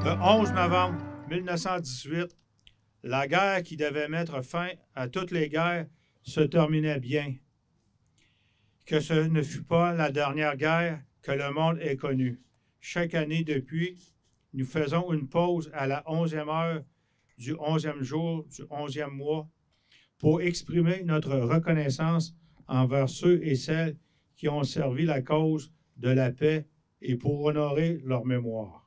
Le 11 novembre 1918, la guerre qui devait mettre fin à toutes les guerres se terminait bien. Que ce ne fut pas la dernière guerre que le monde ait connue. Chaque année depuis, nous faisons une pause à la 11e heure du 11e jour du 11e mois pour exprimer notre reconnaissance envers ceux et celles qui ont servi la cause de la paix et pour honorer leur mémoire.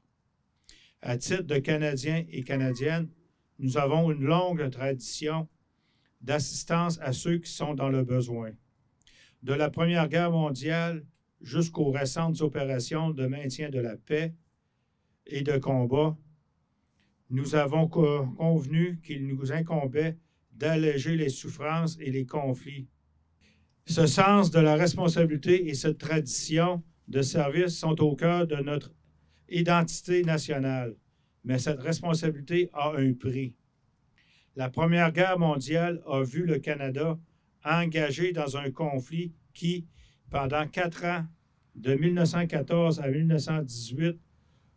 À titre de Canadiens et Canadiennes, nous avons une longue tradition d'assistance à ceux qui sont dans le besoin. De la Première Guerre mondiale jusqu'aux récentes opérations de maintien de la paix et de combat, nous avons convenu qu'il nous incombait d'alléger les souffrances et les conflits. Ce sens de la responsabilité et cette tradition de service sont au cœur de notre identité nationale, mais cette responsabilité a un prix. La Première Guerre mondiale a vu le Canada engagé dans un conflit qui, pendant 4 ans, de 1914 à 1918,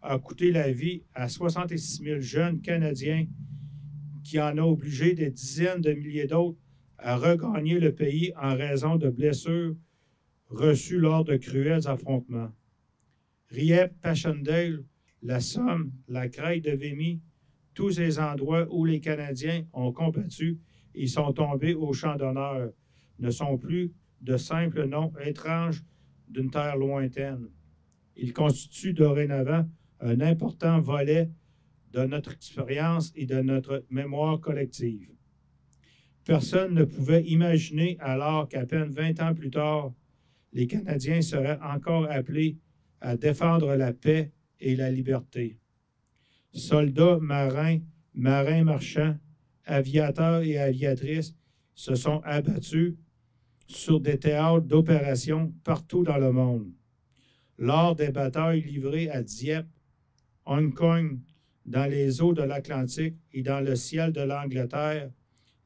a coûté la vie à 66 000 jeunes Canadiens qui en a obligé des dizaines de milliers d'autres à regagner le pays en raison de blessures reçues lors de cruels affrontements. Rieppe, Passchendaele, la Somme, la Creille de Vimy, tous ces endroits où les Canadiens ont combattu et sont tombés au champ d'honneur ne sont plus de simples noms étranges d'une terre lointaine. Ils constituent dorénavant un important volet de notre expérience et de notre mémoire collective. Personne ne pouvait imaginer alors qu'à peine 20 ans plus tard, les Canadiens seraient encore appelés à défendre la paix et la liberté. Soldats, marins, marins marchands, aviateurs et aviatrices se sont abattus sur des théâtres d'opérations partout dans le monde. Lors des batailles livrées à Dieppe, Hong Kong, dans les eaux de l'Atlantique et dans le ciel de l'Angleterre,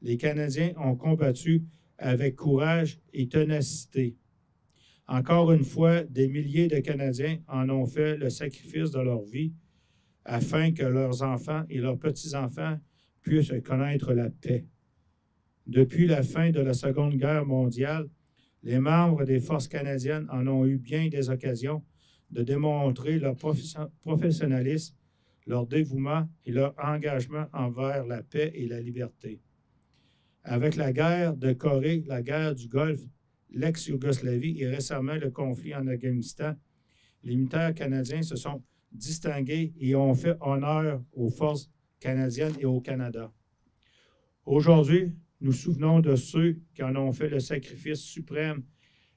les Canadiens ont combattu avec courage et ténacité. Encore une fois, des milliers de Canadiens en ont fait le sacrifice de leur vie afin que leurs enfants et leurs petits-enfants puissent connaître la paix. Depuis la fin de la Seconde Guerre mondiale, les membres des forces canadiennes en ont eu bien des occasions de démontrer leur professionnalisme, leur dévouement et leur engagement envers la paix et la liberté. Avec la guerre de Corée, la guerre du Golfe, l'ex-Yougoslavie et récemment le conflit en Afghanistan, les militaires canadiens se sont distingués et ont fait honneur aux forces canadiennes et au Canada. Aujourd'hui, nous souvenons de ceux qui en ont fait le sacrifice suprême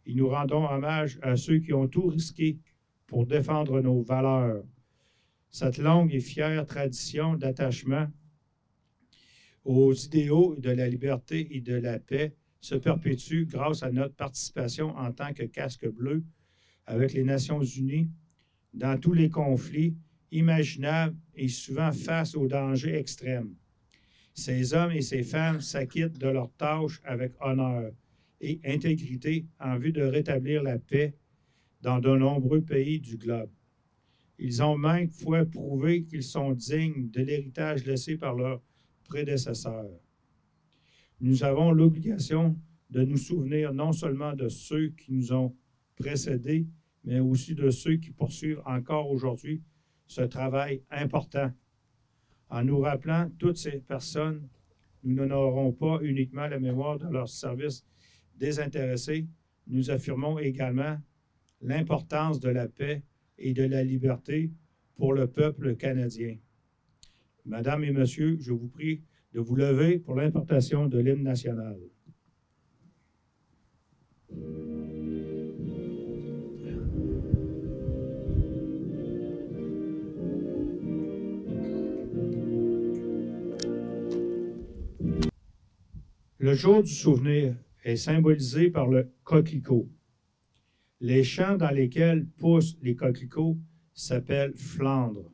et nous rendons hommage à ceux qui ont tout risqué pour défendre nos valeurs. Cette longue et fière tradition d'attachement aux idéaux de la liberté et de la paix se perpétue grâce à notre participation en tant que casque bleu avec les Nations unies dans tous les conflits imaginables et souvent face aux dangers extrêmes. Ces hommes et ces femmes s'acquittent de leurs tâches avec honneur et intégrité en vue de rétablir la paix dans de nombreux pays du globe. Ils ont maintes fois prouvé qu'ils sont dignes de l'héritage laissé par leurs prédécesseurs. Nous avons l'obligation de nous souvenir non seulement de ceux qui nous ont précédés, mais aussi de ceux qui poursuivent encore aujourd'hui ce travail important. En nous rappelant toutes ces personnes, nous n'honorons pas uniquement la mémoire de leur service désintéressé, nous affirmons également l'importance de la paix et de la liberté pour le peuple canadien. Mesdames et messieurs, je vous prie de vous lever pour l'importation de l'hymne national. Le jour du souvenir est symbolisé par le coquelicot. Les champs dans lesquels poussent les coquelicots s'appellent Flandre.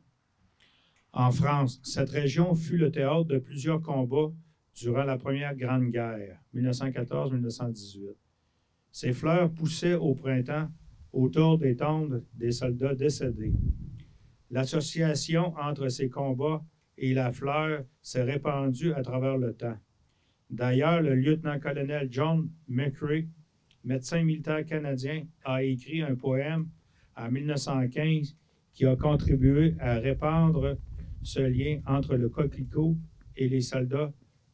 En France, cette région fut le théâtre de plusieurs combats durant la Première Grande Guerre, 1914-1918. Ces fleurs poussaient au printemps autour des tombes des soldats décédés. L'association entre ces combats et la fleur s'est répandue à travers le temps. D'ailleurs, le lieutenant-colonel John McCrae, médecin militaire canadien, a écrit un poème en 1915 qui a contribué à répandre ce lien entre le coquelicot et les soldats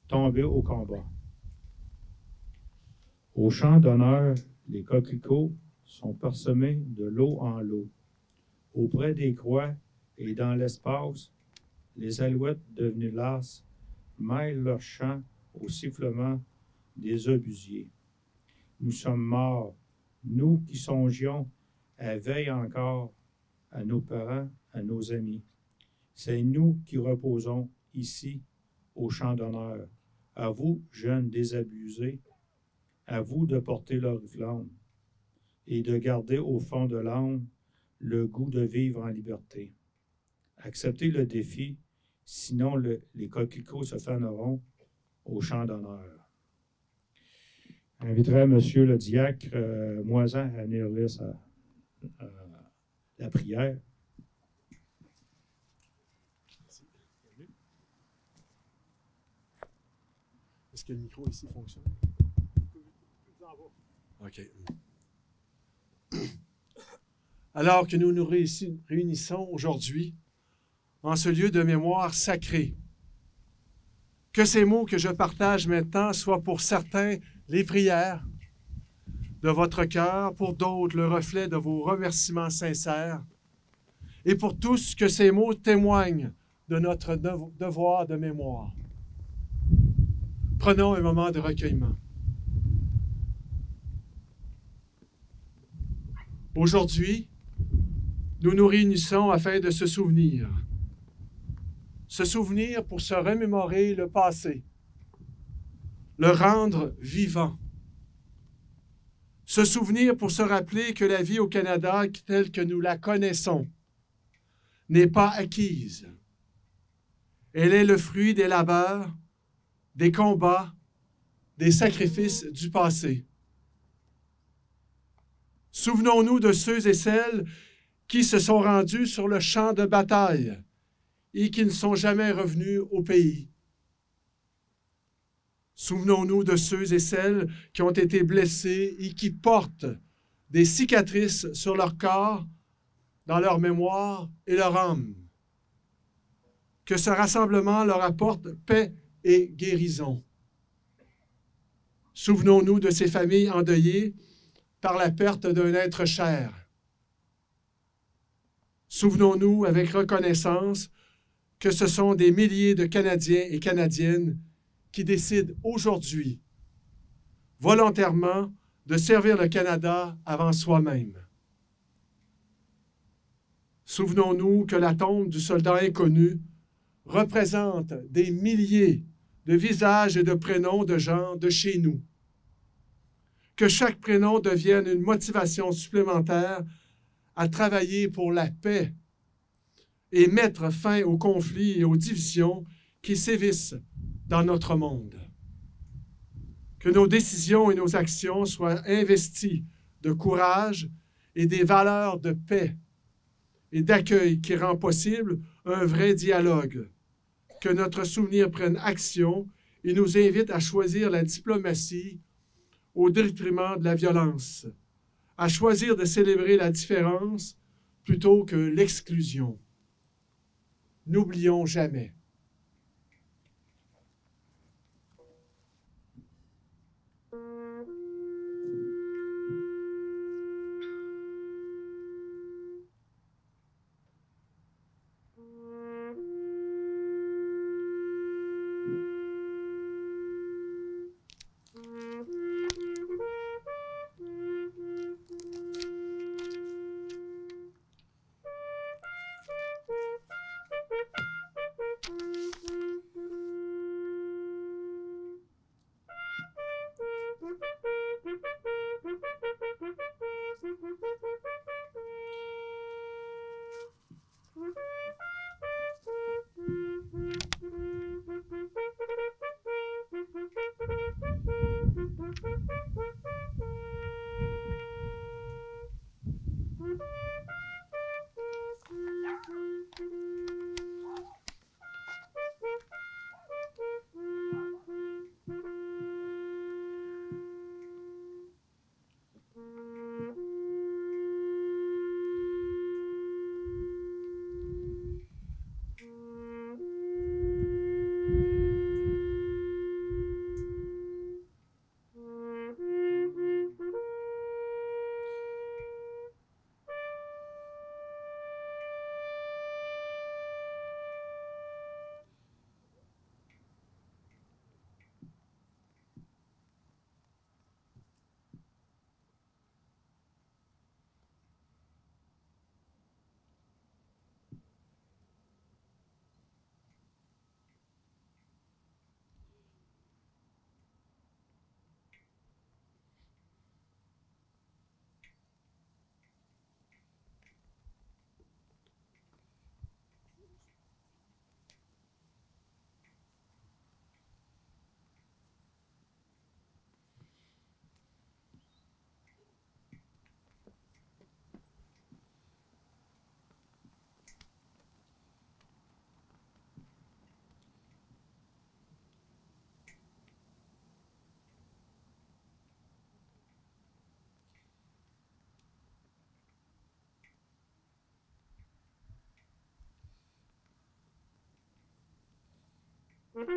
tombés au combat. Au champ d'honneur, les coquelicots sont parsemés de lot en lot. Auprès des croix et dans l'espace, les alouettes devenues lasses mêlent leur chant au sifflement des obusiers. Nous sommes morts, nous qui songions à veille encore à nos parents, à nos amis. C'est nous qui reposons ici au champ d'honneur. À vous, jeunes désabusés, à vous de porter leur flamme et de garder au fond de l'âme le goût de vivre en liberté. Acceptez le défi, sinon les coquelicots se faneront au champ d'honneur. J'inviterai M. le diacre Moisan à venir lire la prière. Est-ce que le micro ici fonctionne? OK. Alors que nous nous réunissons aujourd'hui en ce lieu de mémoire sacré, que ces mots que je partage maintenant soient pour certains les prières de votre cœur, pour d'autres le reflet de vos remerciements sincères, et pour tous que ces mots témoignent de notre devoir de mémoire. Prenons un moment de recueillement. Aujourd'hui, nous nous réunissons afin de se souvenir. Se souvenir pour se remémorer le passé, le rendre vivant. Se souvenir pour se rappeler que la vie au Canada, telle que nous la connaissons, n'est pas acquise. Elle est le fruit des labeurs, des combats, des sacrifices du passé. Souvenons-nous de ceux et celles qui se sont rendus sur le champ de bataille et qui ne sont jamais revenus au pays. Souvenons-nous de ceux et celles qui ont été blessés et qui portent des cicatrices sur leur corps, dans leur mémoire et leur âme. Que ce rassemblement leur apporte paix et guérison. Souvenons-nous de ces familles endeuillées par la perte d'un être cher. Souvenons-nous avec reconnaissance que ce sont des milliers de Canadiens et Canadiennes qui décident aujourd'hui, volontairement, de servir le Canada avant soi-même. Souvenons-nous que la tombe du soldat inconnu représente des milliers de visages et de prénoms de gens de chez nous. Que chaque prénom devienne une motivation supplémentaire à travailler pour la paix et mettre fin aux conflits et aux divisions qui sévissent dans notre monde. Que nos décisions et nos actions soient investies de courage et des valeurs de paix et d'accueil qui rend possible un vrai dialogue. Que notre souvenir prenne action et nous invite à choisir la diplomatie au détriment de la violence, à choisir de célébrer la différence plutôt que l'exclusion. N'oublions jamais. Mesdames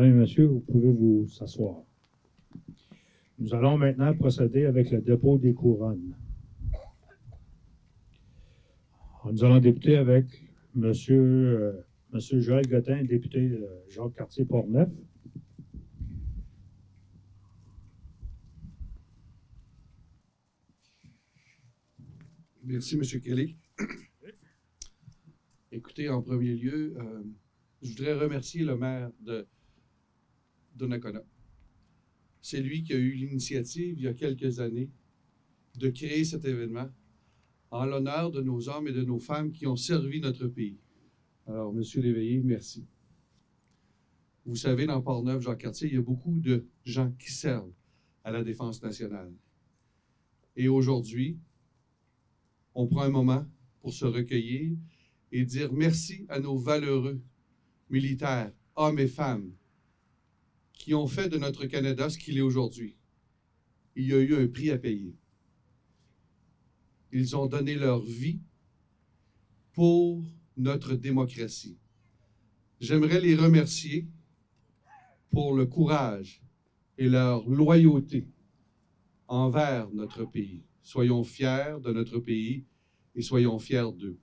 et messieurs, vous pouvez vous asseoir. Nous allons maintenant procéder avec le dépôt des couronnes. Nous allons débuter avec Monsieur Joël Gottin, député Jacques Cartier-Portneuf. Merci, M. Kelly. Écoutez, en premier lieu, je voudrais remercier le maire de Donnacona. C'est lui qui a eu l'initiative, il y a quelques années, de créer cet événement en l'honneur de nos hommes et de nos femmes qui ont servi notre pays. Alors, M. Léveillé, merci. Vous savez, dans Port-Neuf, Jacques-Cartier, il y a beaucoup de gens qui servent à la Défense nationale. Et aujourd'hui, on prend un moment pour se recueillir et dire merci à nos valeureux militaires, hommes et femmes, qui ont fait de notre Canada ce qu'il est aujourd'hui. Il y a eu un prix à payer. Ils ont donné leur vie pour notre démocratie. J'aimerais les remercier pour le courage et leur loyauté envers notre pays. Soyons fiers de notre pays et soyons fiers d'eux.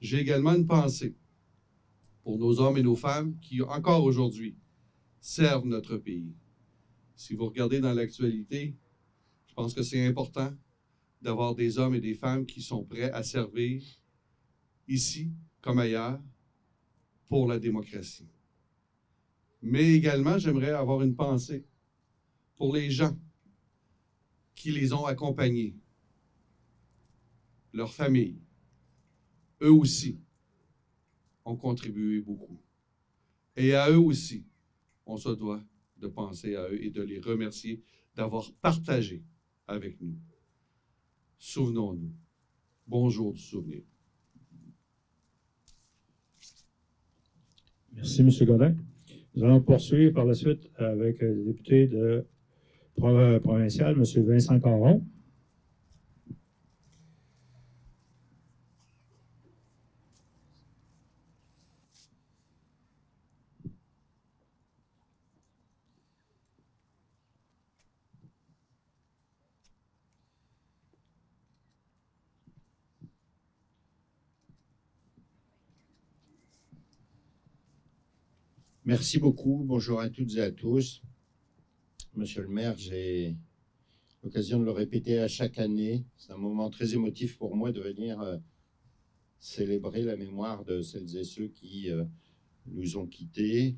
J'ai également une pensée pour nos hommes et nos femmes qui, encore aujourd'hui, servent notre pays. Si vous regardez dans l'actualité, je pense que c'est important d'avoir des hommes et des femmes qui sont prêts à servir ici comme ailleurs pour la démocratie. Mais également, j'aimerais avoir une pensée pour les gens qui les ont accompagnés, leurs familles. Eux aussi ont contribué beaucoup. Et à eux aussi, on se doit de penser à eux et de les remercier d'avoir partagé avec nous. Souvenons-nous. Bonjour du souvenir. Merci, M. Godin. Nous allons poursuivre par la suite avec le député provincial, M. Vincent Caron. Merci beaucoup. Bonjour à toutes et à tous. Monsieur le maire, j'ai l'occasion de le répéter à chaque année. C'est un moment très émotif pour moi de venir célébrer la mémoire de celles et ceux qui nous ont quittés,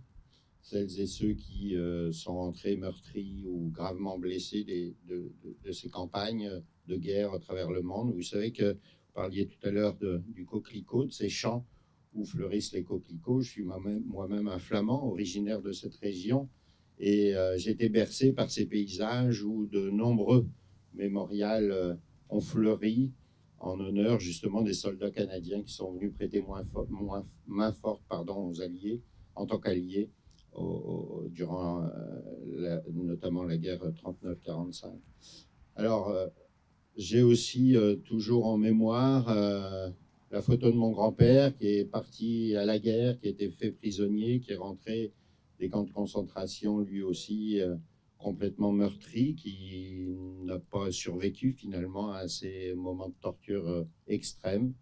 celles et ceux qui sont entrés meurtris ou gravement blessés de ces campagnes de guerre à travers le monde. Vous savez que vous parliez tout à l'heure du coquelicot, de ces champs où fleurissent les coquelicots. Je suis moi-même un Flamand, originaire de cette région, et j'ai été bercé par ces paysages où de nombreux mémorials ont fleuri en honneur justement des soldats canadiens qui sont venus prêter main forte aux Alliés, en tant qu'alliés, durant notamment la guerre 39-45. Alors, j'ai aussi toujours en mémoire la photo de mon grand-père qui est parti à la guerre, qui a été fait prisonnier, qui est rentré des camps de concentration lui aussi complètement meurtri, qui n'a pas survécu finalement à ces moments de torture extrêmes.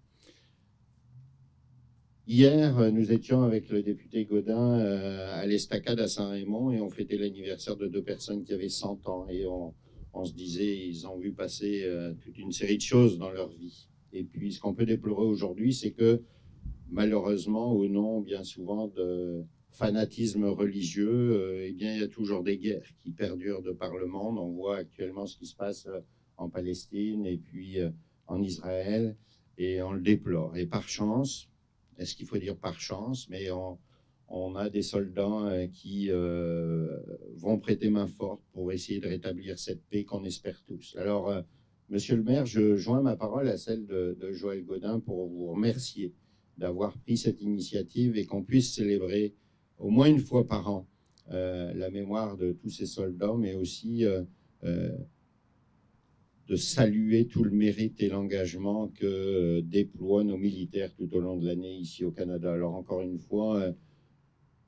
Hier, nous étions avec le député Godin à l'Estacade à Saint-Raymond et on fêtait l'anniversaire de deux personnes qui avaient 100 ans et on se disait ils ont vu passer toute une série de choses dans leur vie. Et puis, ce qu'on peut déplorer aujourd'hui, c'est que, malheureusement, au nom, bien souvent, de fanatisme religieux, eh bien, il y a toujours des guerres qui perdurent de par le monde. On voit actuellement ce qui se passe en Palestine et puis en Israël, et on le déplore. Et par chance, est-ce qu'il faut dire par chance, mais on a des soldats qui vont prêter main forte pour essayer de rétablir cette paix qu'on espère tous. Alors, Monsieur le maire, je joins ma parole à celle de Joël Gaudin pour vous remercier d'avoir pris cette initiative et qu'on puisse célébrer au moins une fois par an la mémoire de tous ces soldats, mais aussi de saluer tout le mérite et l'engagement que déploient nos militaires tout au long de l'année ici au Canada. Alors encore une fois,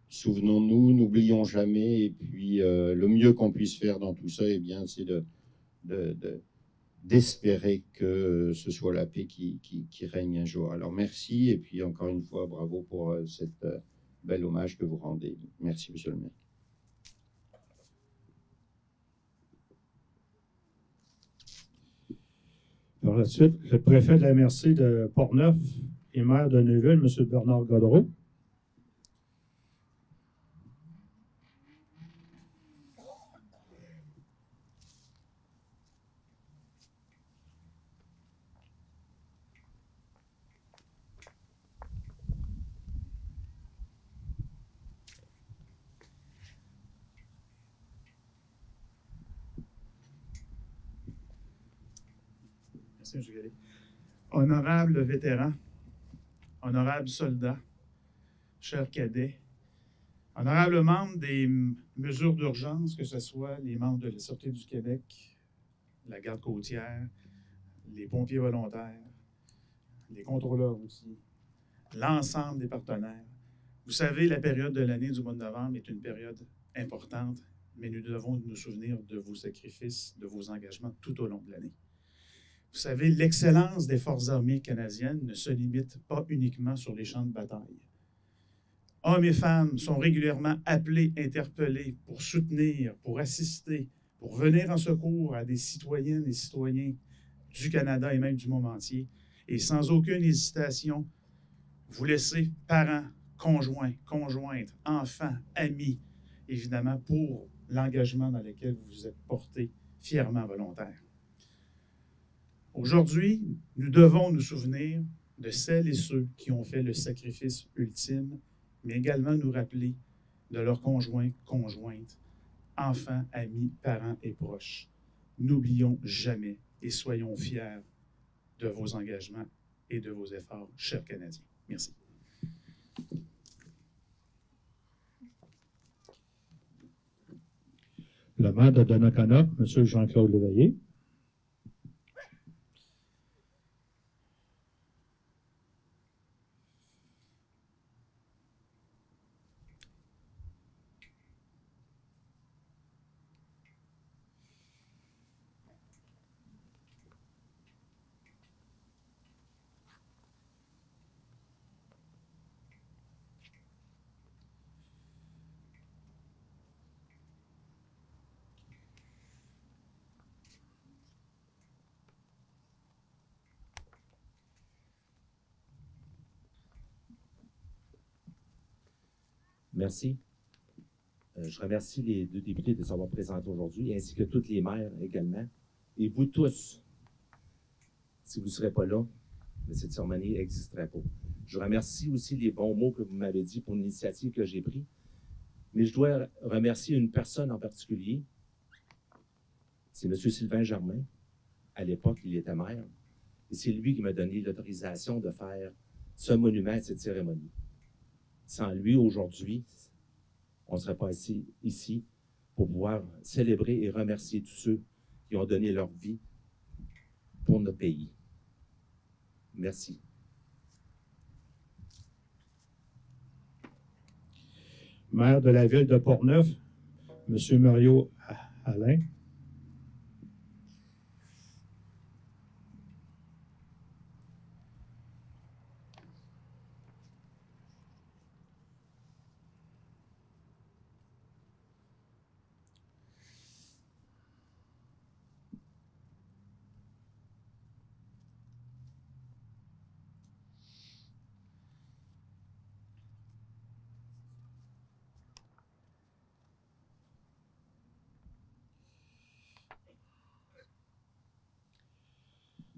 souvenons-nous, n'oublions jamais, et puis le mieux qu'on puisse faire dans tout ça, eh bien, c'est d'espérer que ce soit la paix qui règne un jour. Alors merci, et puis encore une fois, bravo pour cet bel hommage que vous rendez. Merci, Monsieur le maire. Par la suite, le préfet de la MRC de Portneuf et maire de Neuville, M. Bernard Godreau. Merci, M. Gallet. Honorable vétéran, honorable soldat, chers cadets, honorables membres des mesures d'urgence, que ce soit les membres de la Sûreté du Québec, la garde côtière, les pompiers volontaires, les contrôleurs routiers, l'ensemble des partenaires. Vous savez, la période de l'année du mois de novembre est une période importante, mais nous devons nous souvenir de vos sacrifices, de vos engagements tout au long de l'année. Vous savez, l'excellence des forces armées canadiennes ne se limite pas uniquement sur les champs de bataille. Hommes et femmes sont régulièrement appelés, interpellés pour soutenir, pour assister, pour venir en secours à des citoyennes et citoyens du Canada et même du monde entier. Et sans aucune hésitation, vous laissez parents, conjoints, conjointes, enfants, amis, évidemment, pour l'engagement dans lequel vous vous êtes portés fièrement volontaires. Aujourd'hui, nous devons nous souvenir de celles et ceux qui ont fait le sacrifice ultime, mais également nous rappeler de leurs conjoints, conjointes, enfants, amis, parents et proches. N'oublions jamais et soyons fiers de vos engagements et de vos efforts, chers Canadiens. Merci. Le maire de Donnacona, M. Jean-Claude Leveillé. Merci. Je remercie les deux députés de s'avoir présentés aujourd'hui, ainsi que toutes les maires également. Et vous tous, si vous ne serez pas là, cette cérémonie n'existerait pas. Je remercie aussi les bons mots que vous m'avez dit pour l'initiative que j'ai prise. Mais je dois remercier une personne en particulier. C'est M. Sylvain Germain. À l'époque, il était maire. Et c'est lui qui m'a donné l'autorisation de faire ce monument à cette cérémonie. Sans lui, aujourd'hui, on ne serait pas ici pour pouvoir célébrer et remercier tous ceux qui ont donné leur vie pour notre pays. Merci. Maire de la ville de Portneuf, M. Mario Alain.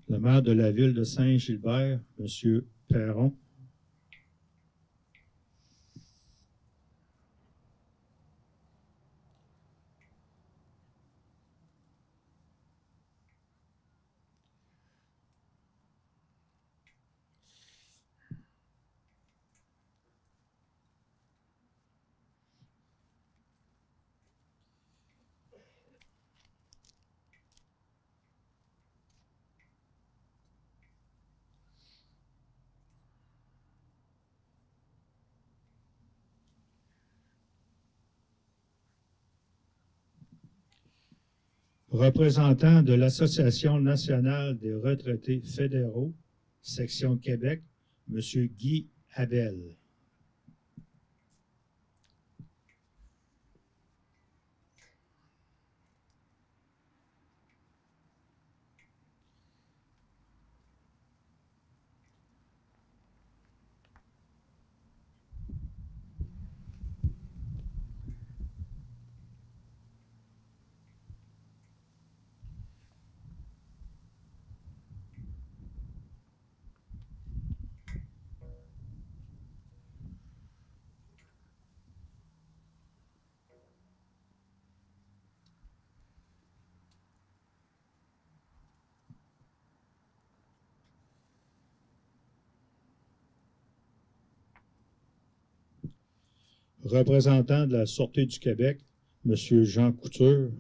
Le maire de la ville de Saint-Gilbert, M. Perron. Représentant de l'Association nationale des retraités fédéraux, section Québec, M. Guy Abel. Représentant de la Sûreté du Québec, M. Jean Couture.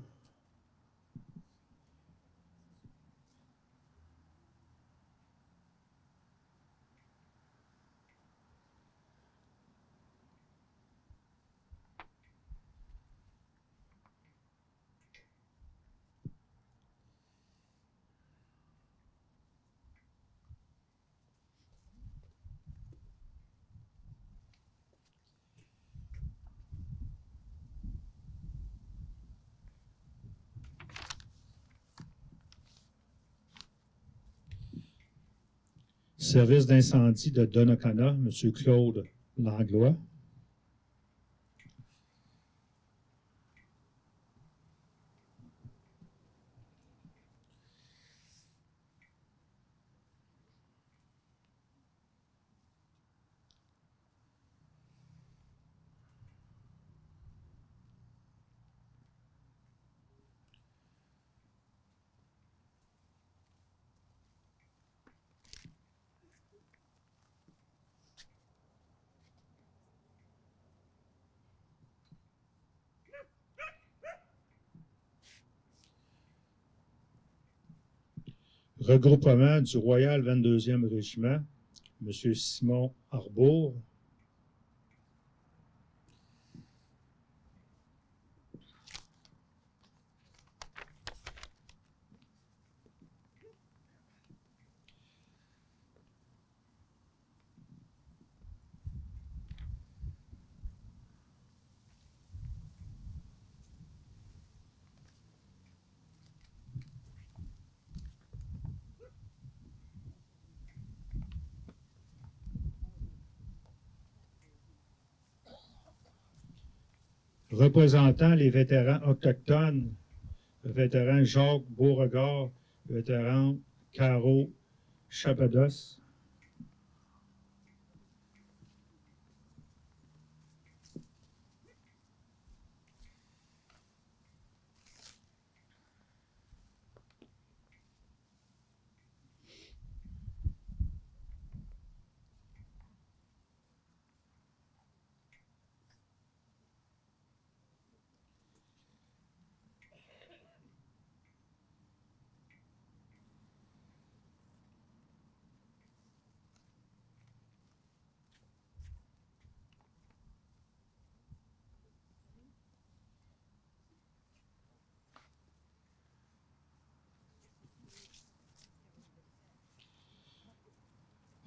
Service d'incendie de Donnacona, M. Claude Langlois. Regroupement du Royal 22e Régiment, M. Simon Arbour. Représentant les vétérans autochtones, le vétéran Jacques Beauregard, le vétéran Caro Chapados.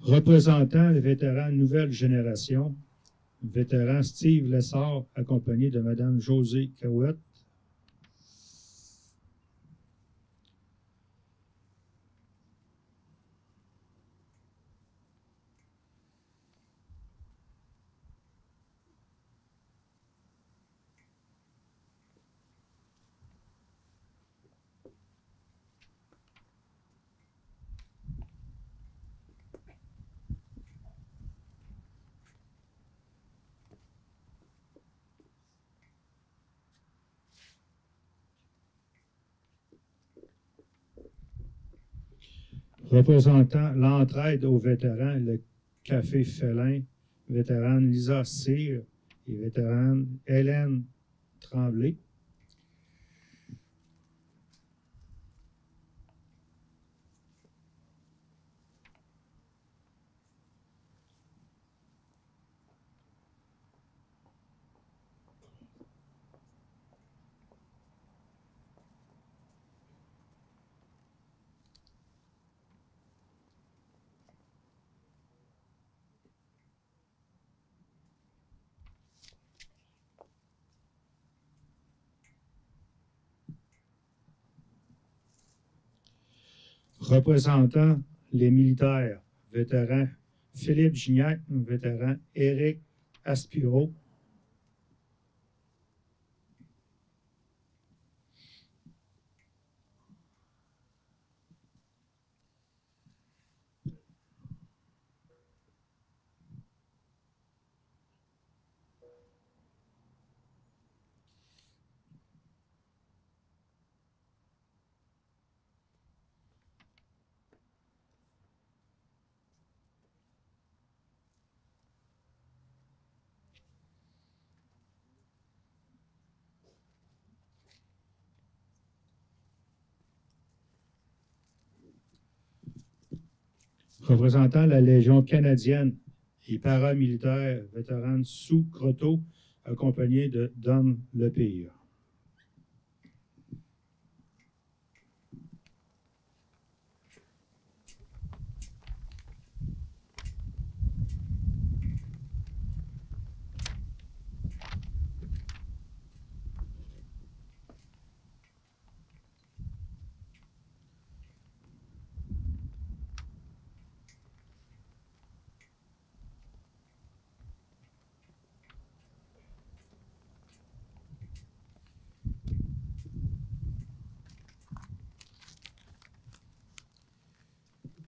Représentant les vétérans Nouvelle Génération, le vétéran Steve Lessard, accompagné de Mme Josée Cahouette. Représentant l'entraide aux vétérans, le Café Félin, vétérane Lisa Cyr et vétérane Hélène Tremblay. Représentant les militaires, vétéran Philippe Gignac, vétéran Éric Aspiro. Représentant la Légion canadienne et paramilitaire, vétéran Sue Croteau, accompagné de Don Lepire.